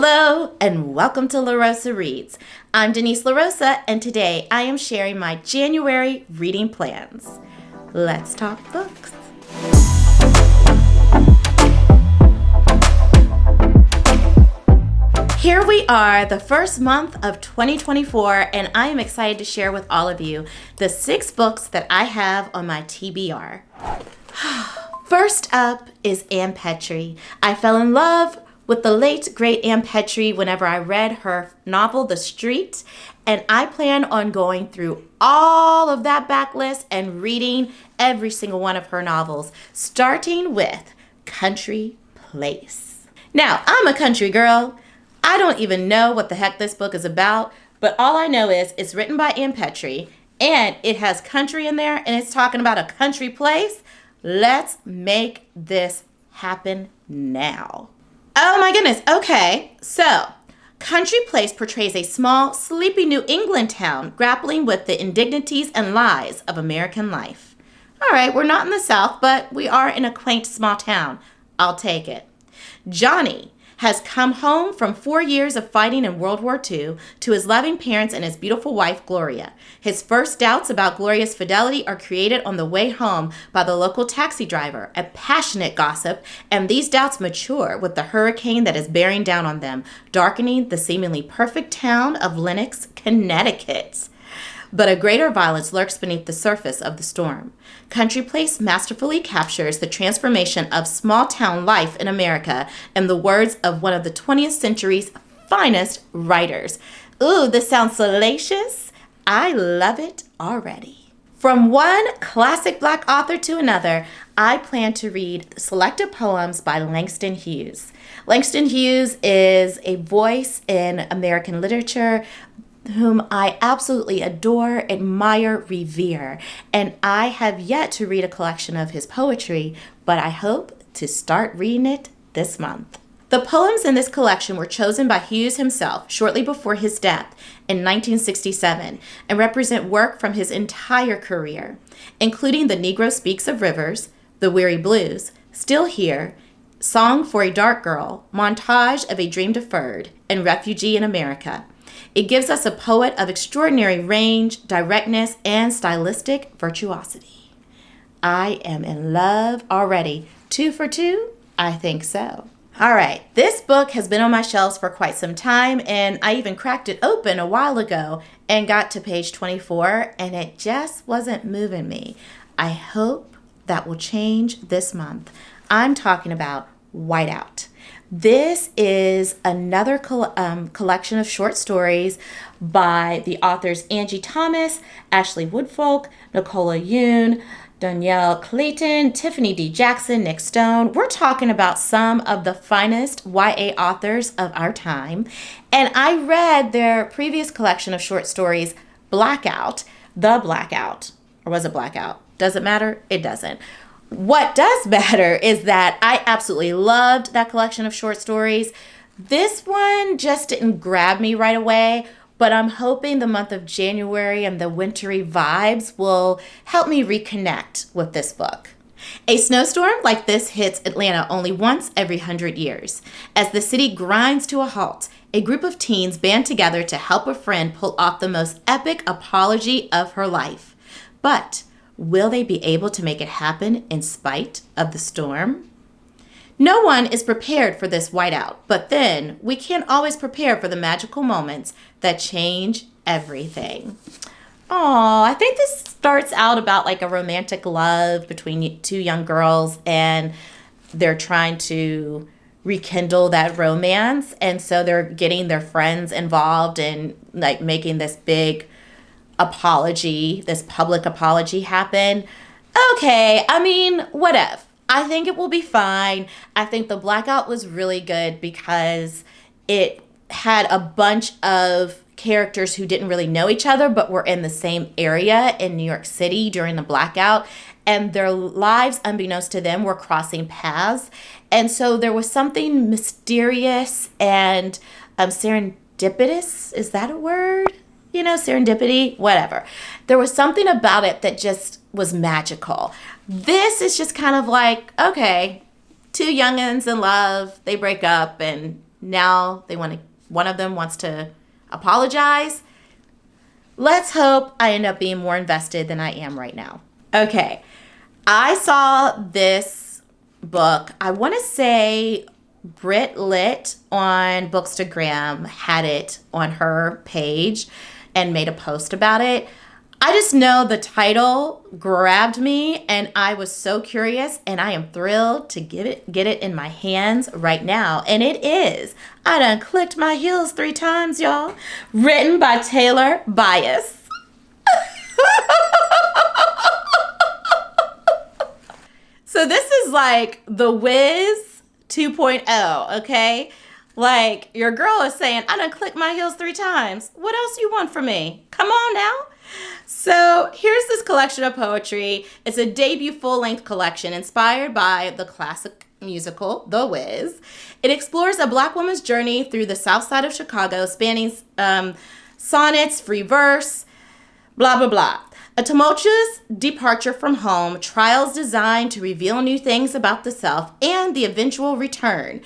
Hello and welcome to La Rosa Reads. I'm Denise La Rosa and today I am sharing my January reading plans. Let's talk books. Here we are, the first month of 2024, and I am excited to share with all of you the 6 books that I have on my TBR. First up is Ann Petrie. I fell in love with the late, great Ann Petrie whenever I read her novel, The Street, and I plan on going through all of that backlist and reading every single one of her novels, starting with Country Place. Now, I'm a country girl. I don't even know what the heck this book is about, but all I know is it's written by Ann Petrie, and it has country in there, and it's talking about a country place. Let's make this happen now. Oh my goodness. Okay, so Country Place portrays a small, sleepy New England town grappling with the indignities and lies of American life. All right, we're not in the South, but we are in a quaint small town. I'll take it. Johnny has come home from 4 years of fighting in World War II to his loving parents and his beautiful wife, Gloria. His first doubts about Gloria's fidelity are created on the way home by the local taxi driver, a passionate gossip, and these doubts mature with the hurricane that is bearing down on them, darkening the seemingly perfect town of Lenox, Connecticut. But a greater violence lurks beneath the surface of the storm. Country Place masterfully captures the transformation of small-town life in America in the words of one of the 20th century's finest writers. Ooh, this sounds salacious. I love it already. From one classic Black author to another, I plan to read Selective Poems by Langston Hughes. Langston Hughes is a voice in American literature whom I absolutely adore, admire, revere, and I have yet to read a collection of his poetry, but I hope to start reading it this month. The poems in this collection were chosen by Hughes himself shortly before his death in 1967 and represent work from his entire career, including The Negro Speaks of Rivers, The Weary Blues, Still Here, Song for a Dark Girl, Montage of a Dream Deferred, and Refugee in America. It gives us a poet of extraordinary range, directness, and stylistic virtuosity. I am in love already. 2 for 2? I think so. All right, this book has been on my shelves for quite some time, and I even cracked it open a while ago and got to page 24, and it just wasn't moving me. I hope that will change this month. I'm talking about Whiteout. This is another collection of short stories by the authors Angie Thomas, Ashley Woodfolk, Nicola Yoon, Danielle Clayton, Tiffany D. Jackson, Nick Stone. We're talking about some of the finest YA authors of our time. And I read their previous collection of short stories, Blackout, The Blackout. Or was it Blackout? Does it matter? It doesn't. What does matter is that I absolutely loved that collection of short stories. This one just didn't grab me right away, but I'm hoping the month of January and the wintry vibes will help me reconnect with this book. A snowstorm like this hits Atlanta only once every 100 years. As the city grinds to a halt, a group of teens band together to help a friend pull off the most epic apology of her life. But will they be able to make it happen in spite of the storm? No one is prepared for this whiteout, but then we can't always prepare for the magical moments that change everything. Oh, I think this starts out about like a romantic love between 2 young girls, and they're trying to rekindle that romance, and so they're getting their friends involved in like making this big apology, this public apology happen. Okay, I mean, whatever. I think it will be fine. I think the Blackout was really good because it had a bunch of characters who didn't really know each other but were in the same area in New York City during the Blackout, and their lives, unbeknownst to them, were crossing paths. And so there was something mysterious and serendipitous. Is that a word? You know, serendipity, whatever. There was something about it that just was magical. This is just kind of like, okay, 2 youngins in love, they break up, and Now one of them wants to apologize. Let's hope I end up being more invested than I am right now. Okay, I saw this book. I want to say Brit Lit on Bookstagram had it on her page and made a post about it. I just know the title grabbed me and I was so curious, and I am thrilled to get it in my hands right now. And it is I Done Clicked My Heels 3 Times, y'all. Written by Taylor Bias. So this is like The Wiz 2.0, okay? Like, your girl is saying, I done clicked my heels 3 times. What else you want from me? Come on now. So here's this collection of poetry. It's a debut full-length collection inspired by the classic musical, The Wiz. It explores a Black woman's journey through the South Side of Chicago, spanning sonnets, free verse, blah, blah, blah. A tumultuous departure from home, trials designed to reveal new things about the self, and the eventual return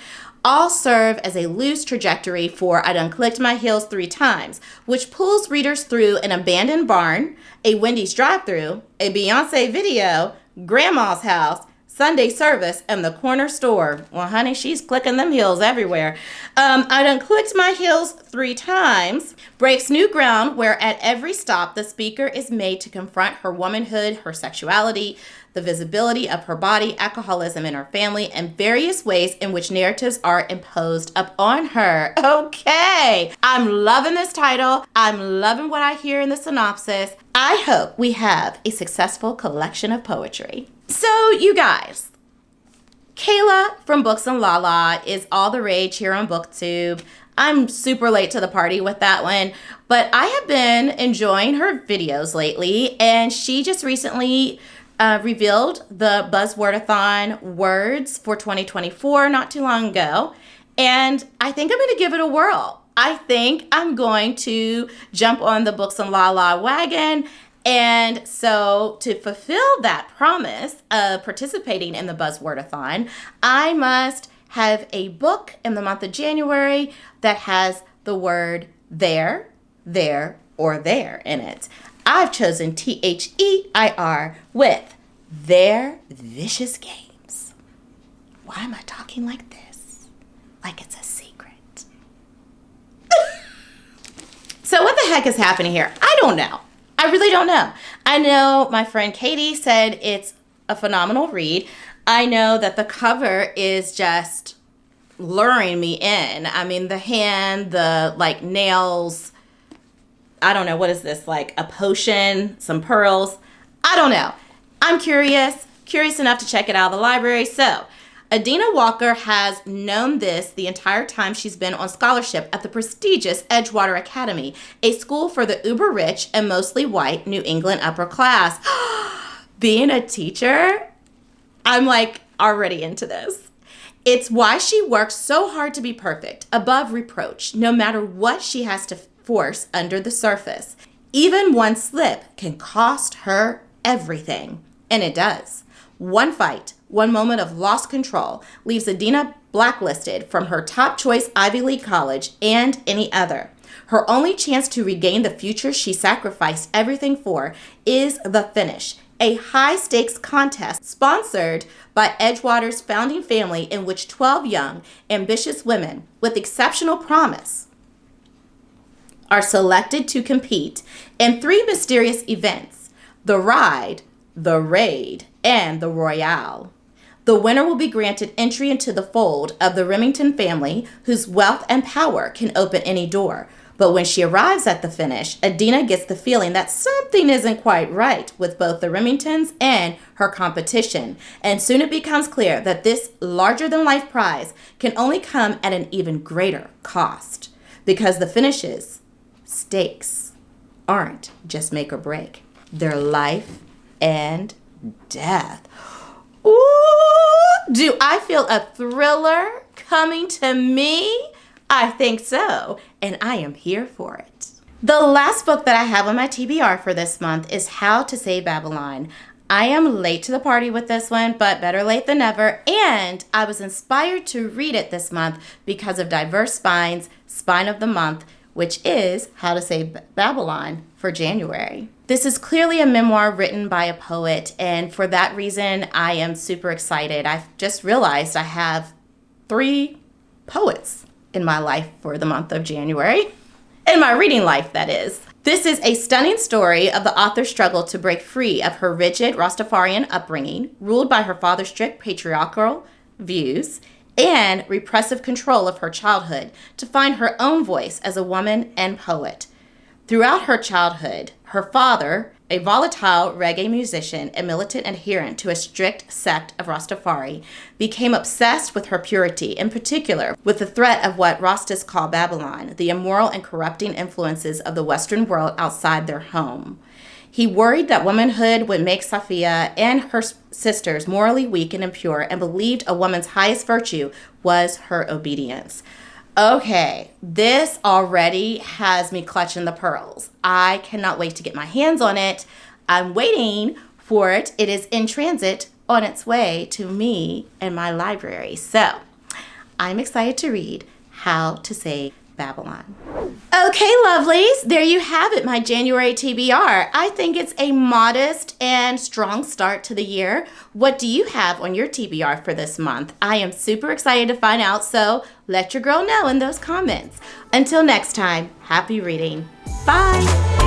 all serve as a loose trajectory for I Done Clicked My Heels 3 Times, which pulls readers through an abandoned barn, a Wendy's drive-thru, a Beyonce video, grandma's house, Sunday service, and the corner store. Well, honey, she's clicking them heels everywhere. I Done Clicked My Heels 3 Times breaks new ground where at every stop the speaker is made to confront her womanhood, her sexuality, the visibility of her body, alcoholism in her family, and various ways in which narratives are imposed upon her. Okay, I'm loving this title. I'm loving what I hear in the synopsis. I hope we have a successful collection of poetry. So, you guys, Kayla from Books and Lala is all the rage here on BookTube. I'm super late to the party with that one, but I have been enjoying her videos lately, and she just recently revealed the Buzzwordathon words for 2024 not too long ago, and I think I'm going to give it a whirl. I think I'm going to jump on the Books and Lala wagon. And so to fulfill that promise of participating in the Buzzwordathon, I must have a book in the month of January that has the word there, or there in it. I've chosen THEIR with Their Vicious Games. Why am I talking like this? Like it's a secret. So what the heck is happening here? I don't know. I really don't know. I know my friend Katie said it's a phenomenal read. I know that the cover is just luring me in. I mean, the hand, the like nails, I don't know, what is this? Like a potion, some pearls. I don't know. I'm curious enough to check it out of the library. So Adina Walker has known this the entire time she's been on scholarship at the prestigious Edgewater Academy, a school for the uber-rich and mostly white New England upper class. Being a teacher, I'm like already into this. It's why she works so hard to be perfect, above reproach, no matter what she has to force under the surface. Even one slip can cost her everything, and it does. One fight, one moment of lost control leaves Adina blacklisted from her top choice Ivy League college and any other. Her only chance to regain the future she sacrificed everything for is the finish, a high-stakes contest sponsored by Edgewater's founding family in which 12 young, ambitious women with exceptional promise are selected to compete in 3 mysterious events: the ride, the raid, and the royale. The winner will be granted entry into the fold of the Remington family, whose wealth and power can open any door. But when she arrives at the finish, Adina gets the feeling that something isn't quite right with both the Remingtons and her competition. And soon it becomes clear that this larger-than-life prize can only come at an even greater cost. Because the finishes, stakes, aren't just make or break. They're life and death. Ooh, do I feel a thriller coming to me? I think so, and I am here for it. The last book that I have on my TBR for this month is How to Save Babylon. I am late to the party with this one, but better late than never. And I was inspired to read it this month because of Diverse Spine's Spine of the Month, which is How to Save Babylon for January. This is clearly a memoir written by a poet, and for that reason, I am super excited. I've just realized I have 3 poets in my life for the month of January. In my reading life, that is. This is a stunning story of the author's struggle to break free of her rigid Rastafarian upbringing, ruled by her father's strict patriarchal views, and repressive control of her childhood, to find her own voice as a woman and poet. Throughout her childhood, her father, a volatile reggae musician and militant adherent to a strict sect of Rastafari, became obsessed with her purity, in particular with the threat of what Rastas call Babylon, the immoral and corrupting influences of the Western world outside their home. He worried that womanhood would make Safiya and her sisters morally weak and impure, and believed a woman's highest virtue was her obedience. Okay, this already has me clutching the pearls. I cannot wait to get my hands on it. I'm waiting for it. It is in transit on its way to me and my library. So I'm excited to read How to Save Babylon. Okay, lovelies, there you have it, my January TBR. I think it's a modest and strong start to the year. What do you have on your TBR for this month? I am super excited to find out, so let your girl know in those comments. Until next time, happy reading. Bye.